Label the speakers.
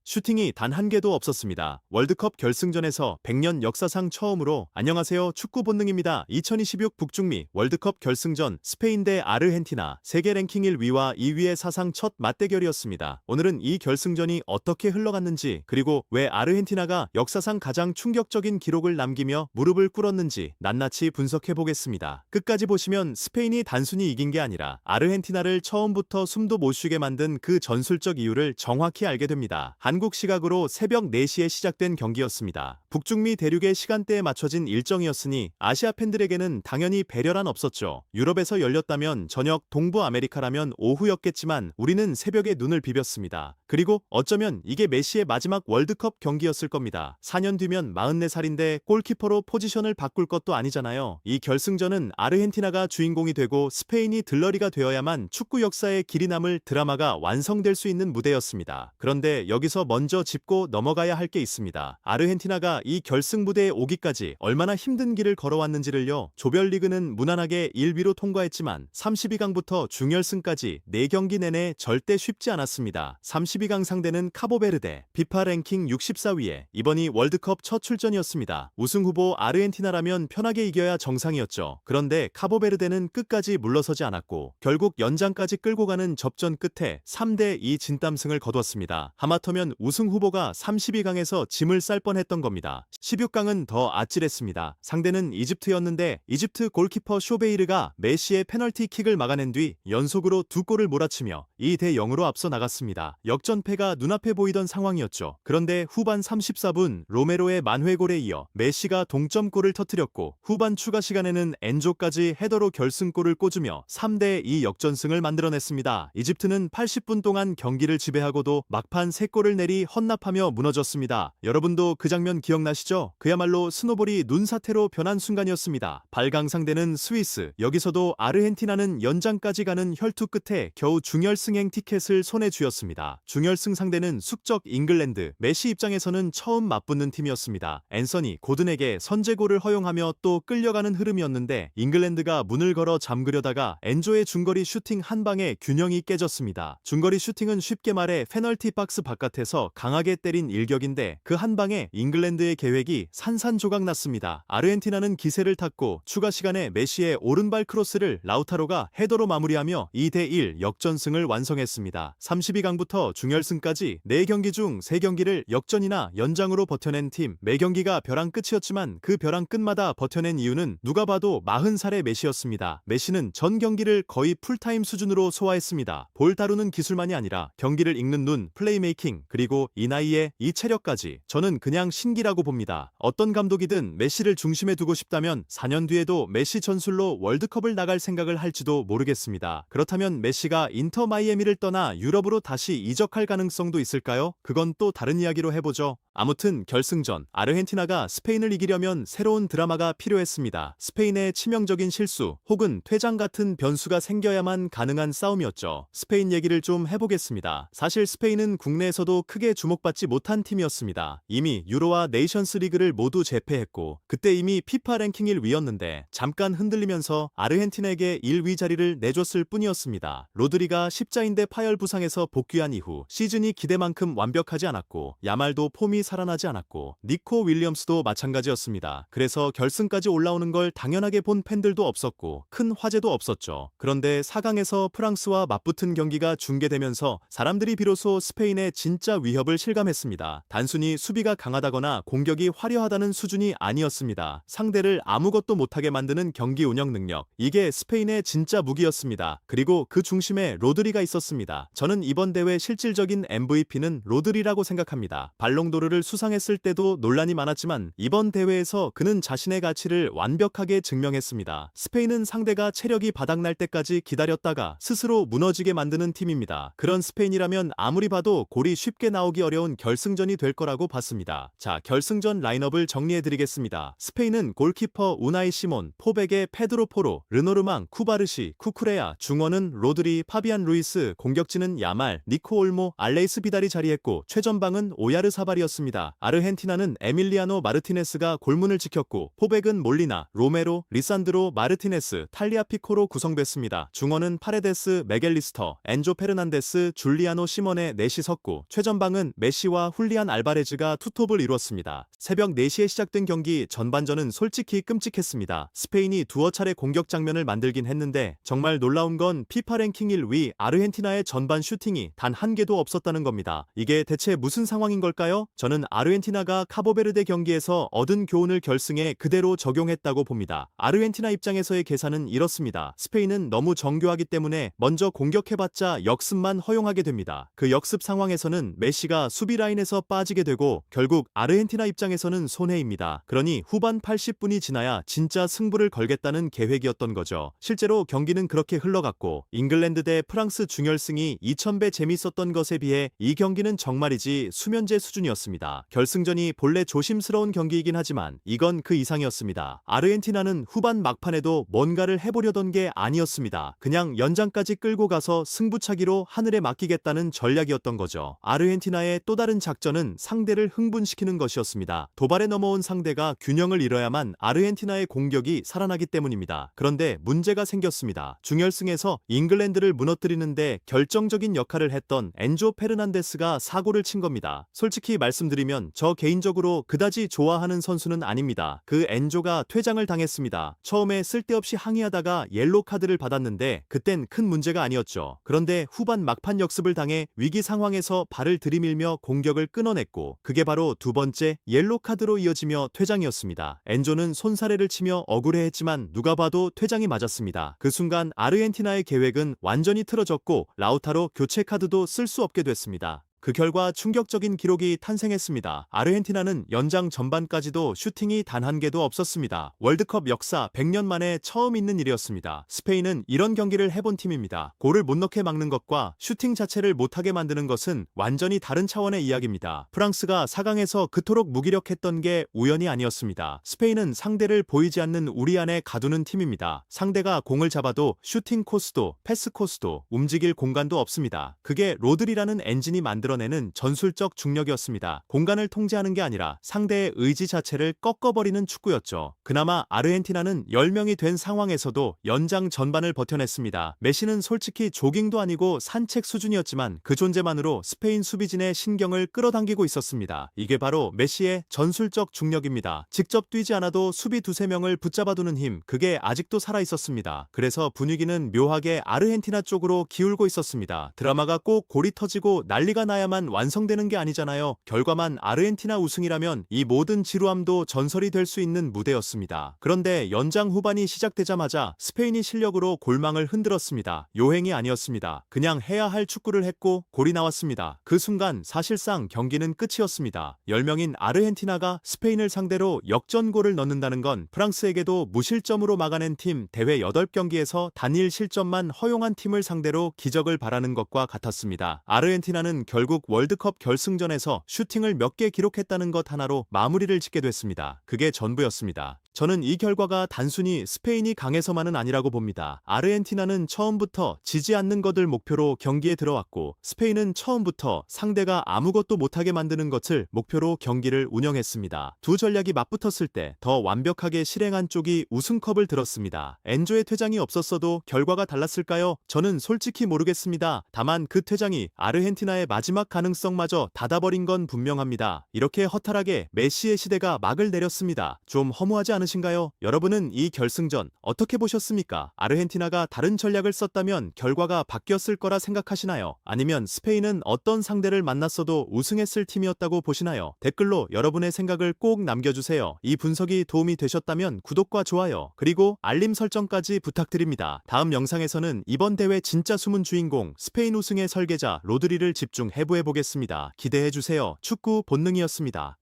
Speaker 1: 슈팅이 단 한 개도 없었습니다. 월드컵 결승전에서 100년 역사상 처음으로 안녕하세요 축구 본능입니다. 2026 북중미 월드컵 결승전 스페인 대 아르헨티나 세계 랭킹 1위와 2위의 사상 첫 맞대결이었습니다. 오늘은 이 결승전이 어떻게 흘러갔는지 그리고 왜 아르헨티나가 역사상 가장 충격적인 기록을 남기며 무릎을 꿇었는지 낱낱이 분석해 보겠습니다. 끝까지 보시면 스페인이 단순히 이긴 게 아니라 아르헨티나를 처음부터 숨도 못 쉬게 만든 그 전술적 이유를 정확히 알게 됩니다. 한국 시각으로 새벽 4시에 시작된 경기였습니다. 북중미 대륙의 시간대에 맞춰진 일정이었으니 아시아 팬들에게는 당연히 배려란 없었죠. 유럽에서 열렸다면 저녁, 동부 아메리카라면 오후였겠지만 우리는 새벽에 눈을 비볐습니다. 그리고 어쩌면 이게 메시의 마지막 월드컵 경기였을 겁니다. 4년 뒤면 44살인데 골키퍼로 포지션을 바꿀 것도 아니잖아요. 이 결승전은 아르헨티나가 주인공이 되고 스페인이 들러리가 되어야만 축구 역사의 길이 남을 드라마가 완성될 수 있는 무대였습니다. 그런데 여기서 먼저 짚고 넘어가야 할 게 있습니다. 아르헨티나가 이 결승 무대에 오기까지 얼마나 힘든 길을 걸어왔는지를요. 조별리그는 무난하게 1위로 통과했지만 32강부터 중결승까지 4경기 내내 절대 쉽지 않았습니다. 32강 상대는 카보베르데, 비파 랭킹 64위에 이번이 월드컵 첫 출전이었습니다. 우승 후보 아르헨티나라면 편하게 이겨야 정상이었죠. 그런데 카보베르데는 끝까지 물러서지 않았고 결국 연장까지 끌고 가는 접전 끝에 3대2 진땀승을 거뒀습니다. 하마터면 우승 후보가 32강에서 짐을 쌀 뻔했던 겁니다. 16강은 더 아찔했습니다. 상대는 이집트였는데 이집트 골키퍼 쇼베이르가 메시의 페널티킥을 막아낸 뒤 연속으로 2골을 몰아치며 2대0으로 앞서 나갔습니다. 역전패가 눈앞에 보이던 상황이었죠. 그런데 후반 34분 로메로의 만회골에 이어 메시가 동점골을 터뜨렸고 후반 추가 시간에는 엔조까지 헤더로 결승골을 꽂으며 3대2 역전승을 만들어냈습니다. 이집트는 80분 동안 경기를 지배하고도 막판 3골을 내리 헌납하며 무너졌습니다. 여러분도 그 장면 기억나시죠? 그야말로 스노볼이 눈사태로 변한 순간이었습니다. 발강 상대는 스위스, 여기서도 아르헨티나는 연장까지 가는 혈투 끝에 겨우 중결승행 티켓을 손에 쥐었습니다. 중결승 상대는 숙적 잉글랜드, 메시 입장에서는 처음 맞붙는 팀이었습니다. 앤서니, 고든에게 선제골을 허용하며 또 끌려가는 흐름이었는데 잉글랜드가 문을 걸어 잠그려다가 엔조의 중거리 슈팅 한 방에 균형이 깨졌습니다. 중거리 슈팅은 쉽게 말해 페널티 박스 바깥에서 강하게 때린 일격인데 그 한 방에 잉글랜드의 계획이 산산조각 났습니다. 아르헨티나는 기세를 탔고 추가 시간에 메시의 오른발 크로스를 라우타로가 헤더로 마무리하며 2대1 역전승을 완성했습니다. 32강부터 중결승까지 4경기 중 3경기를 역전이나 연장으로 버텨낸 팀. 매 경기가 벼랑 끝이었지만 그 벼랑 끝마다 버텨낸 이유는 누가 봐도 40살의 메시였습니다. 메시는 전 경기를 거의 풀타임 수준으로 소화했습니다. 볼 다루는 기술만이 아니라 경기를 읽는 눈, 플레이메이킹, 그리고 이 나이에 이 체력까지 저는 그냥 신기라고 봅니다. 어떤 감독이든 메시를 중심에 두고 싶다면 4년 뒤에도 메시 전술로 월드컵을 나갈 생각을 할지도 모르겠습니다. 그렇다면 메시가 인터 마이애미를 떠나 유럽으로 다시 이적할 가능성도 있을까요? 그건 또 다른 이야기로 해보죠. 아무튼 결승전 아르헨티나가 스페인을 이기려면 새로운 드라마가 필요했습니다. 스페인의 치명적인 실수 혹은 퇴장 같은 변수가 생겨야만 가능한 싸움이었죠. 스페인 얘기를 좀 해보겠습니다. 사실 스페인은 국내에서도 크게 주목받지 못한 팀이었습니다. 이미 유로와 네이션스 리그를 모두 제패했고 그때 이미 피파 랭킹 1위였는데 잠깐 흔들리면서 아르헨티나에게 1위 자리를 내줬을 뿐이었습니다. 로드리가 십자인대 파열 부상에서 복귀한 이후 시즌이 기대만큼 완벽하지 않았고 야말도 폼이 살아나지 않았고 니코 윌리엄스도 마찬가지였습니다. 그래서 결승까지 올라오는 걸 당연하게 본 팬들도 없었고 큰 화제도 없었죠. 그런데 4강에서 프랑스와 맞붙은 경기가 중계되면서 사람들이 비로소 스페인의 진짜 위협을 실감했습니다. 단순히 수비가 강하다거나 공격이 화려하다는 수준이 아니었습니다. 상대를 아무것도 못하게 만드는 경기 운영 능력, 이게 스페인의 진짜 무기였습니다. 그리고 그 중심에 로드리가 있었습니다. 저는 이번 대회 실질적인 MVP는 로드리라고 생각합니다. 발롱도르를 수상했을 때도 논란이 많았지만 이번 대회에서 그는 자신의 가치를 완벽하게 증명했습니다. 스페인은 상대가 체력이 바닥날 때까지 기다렸다가 스스로 무너지게 만드는 팀입니다. 그런 스페인이라면 아무리 봐도 골이 쉽게 나오기 어려운 결승전이 될 거라고 봤습니다. 자, 결승전 라인업을 정리해드리겠습니다. 스페인은 골키퍼 우나이 시몬, 포백의 페드로 포로, 르노르망, 쿠바르시, 쿠쿠레야, 중원은 로드리, 파비안 루이스, 공격진은 야말, 니코 올모, 알레이스 비달이 자리했고 최전방은 오야르사발이었습니다. 아르헨티나는 에밀리아노 마르티네스가 골문을 지켰고 포백은 몰리나, 로메로, 리산드로, 마르티네스, 탈리아피코로 구성됐습니다. 중원은 파레데스, 메겔리스터, 엔조 페르난데스, 줄리아노 시몬의 넷이 섰고 최전방 전반은 메시와 훌리안 알바레즈가 투톱을 이뤘습니다. 새벽 4시에 시작된 경기 전반전은 솔직히 끔찍했습니다. 스페인이 두어 차례 공격 장면을 만들긴 했는데 정말 놀라운 건 피파 랭킹 1위 아르헨티나의 전반 슈팅이 단 한 개도 없었다는 겁니다. 이게 대체 무슨 상황인 걸까요? 저는 아르헨티나가 카보베르데 경기에서 얻은 교훈을 결승에 그대로 적용했다고 봅니다. 아르헨티나 입장에서의 계산은 이렇습니다. 스페인은 너무 정교하기 때문에 먼저 공격해봤자 역습만 허용하게 됩니다. 그 역습 상황에서는 메시가 수비 라인에서 빠지게 되고 결국 아르헨티나 입장에서는 손해입니다. 그러니 후반 80분이 지나야 진짜 승부를 걸겠다는 계획이었던 거죠. 실제로 경기는 그렇게 흘러갔고 잉글랜드 대 프랑스 중결승이 2000배 재밌었던 것에 비해 이 경기는 정말이지 수면제 수준이었습니다. 결승전이 본래 조심스러운 경기이긴 하지만 이건 그 이상이었습니다. 아르헨티나는 후반 막판에도 뭔가를 해보려던 게 아니었습니다. 그냥 연장까지 끌고 가서 승부차기로 하늘에 맡기겠다는 전략이었던 거죠. 아르헨티나의 또 다른 작전은 상대를 흥분시키는 것이었습니다. 도발에 넘어온 상대가 균형을 잃어야만 아르헨티나의 공격이 살아나기 때문입니다. 그런데 문제가 생겼습니다. 중결승에서 잉글랜드를 무너뜨리는데 결정적인 역할을 했던 엔조 페르난데스가 사고를 친 겁니다. 솔직히 말씀드리면 저 개인적으로 그다지 좋아하는 선수는 아닙니다. 그 엔조가 퇴장을 당했습니다. 처음에 쓸데없이 항의하다가 옐로 카드를 받았는데 그땐 큰 문제가 아니었죠. 그런데 후반 막판 역습을 당해 위기 상황에서 발을 들이밀며 공격을 끊어냈고 그게 바로 두 번째 옐로 카드로 이어지며 퇴장이었습니다. 엔조는 손사래를 치며 억울해했지만 누가 봐도 퇴장이 맞았습니다. 그 순간 아르헨티나의 계획은 완전히 틀어졌고 라우타로 교체 카드도 쓸 수 없게 됐습니다. 그 결과 충격적인 기록이 탄생했습니다. 아르헨티나는 연장 전반까지도 슈팅이 단 한 개도 없었습니다. 월드컵 역사 100년 만에 처음 있는 일이었습니다. 스페인은 이런 경기를 해본 팀입니다. 골을 못 넣게 막는 것과 슈팅 자체를 못하게 만드는 것은 완전히 다른 차원의 이야기입니다. 프랑스가 4강에서 그토록 무기력했던 게 우연이 아니었습니다. 스페인은 상대를 보이지 않는 우리 안에 가두는 팀입니다. 상대가 공을 잡아도 슈팅 코스도 패스 코스도 움직일 공간도 없습니다. 그게 로드리라는 엔진이 만들어내는 전술적 중력이었습니다. 공간을 통제하는 게 아니라 상대의 의지 자체를 꺾어버리는 축구였죠. 그나마 아르헨티나는 10명이 된 상황에서도 연장 전반을 버텨냈습니다. 메시는 솔직히 조깅도 아니고 산책 수준이었지만 그 존재만으로 스페인 수비진의 신경을 끌어당기고 있었습니다. 이게 바로 메시의 전술적 중력입니다. 직접 뛰지 않아도 수비 두세 명을 붙잡아두는 힘, 그게 아직도 살아있었습니다. 그래서 분위기는 묘하게 아르헨티나 쪽으로 기울고 있었습니다. 드라마가 꼭 골이 터지고 난리가 나야만 완성되는 게 아니잖아요. 결과만 아르헨티나 우승이라면 이 모든 지루함도 전설이 될 수 있는 무대였습니다. 그런데 연장 후반이 시작되자마자 스페인이 실력으로 골망을 흔들었습니다. 요행이 아니었습니다. 그냥 해야 할 축구를 했고 골이 나왔습니다. 그 순간 사실상 경기는 끝이었습니다. 10명인 아르헨티나가 스페인을 상대로 역전골을 넣는다는 건 프랑스에게도 무실점으로 막아낸 팀 대회 8경기에서 단일 실점만 허용한 팀을 상대로 기적을 바라는 것과 같았습니다. 아르헨티나는 결국 월드컵 결승전에서 슈팅을 몇 개 기록했다는 것 하나로 마무리를 짓게 됐습니다. 그게 전부였습니다. 저는 이 결과가 단순히 스페인이 강해서만은 아니라고 봅니다. 아르헨티나는 처음부터 지지 않는 것을 목표로 경기에 들어왔고 스페인은 처음부터 상대가 아무것도 못하게 만드는 것을 목표로 경기를 운영했습니다. 두 전략이 맞붙었을 때 더 완벽하게 실행한 쪽이 우승컵을 들었습니다. 엔조의 퇴장이 없었어도 결과가 달랐을까요? 저는 솔직히 모르겠습니다. 다만 그 퇴장이 아르헨티나의 마지막 가능성마저 닫아버린 건 분명합니다. 이렇게 허탈하게 메시의 시대가 막을 내렸습니다. 좀 허무하지 않으신가요? 여러분은 이 결승전 어떻게 보셨습니까? 아르헨티나가 다른 전략을 썼다면 결과가 바뀌었을 거라 생각하시나요? 아니면 스페인은 어떤 상대를 만났어도 우승했을 팀이었다고 보시나요? 댓글로 여러분의 생각을 꼭 남겨주세요. 이 분석이 도움이 되셨다면 구독과 좋아요 그리고 알림 설정까지 부탁드립니다. 다음 영상에서는 이번 대회 진짜 숨은 주인공 스페인 우승의 설계자 로드리를 집중 해부해보겠습니다. 기대해주세요. 축구 본능이었습니다.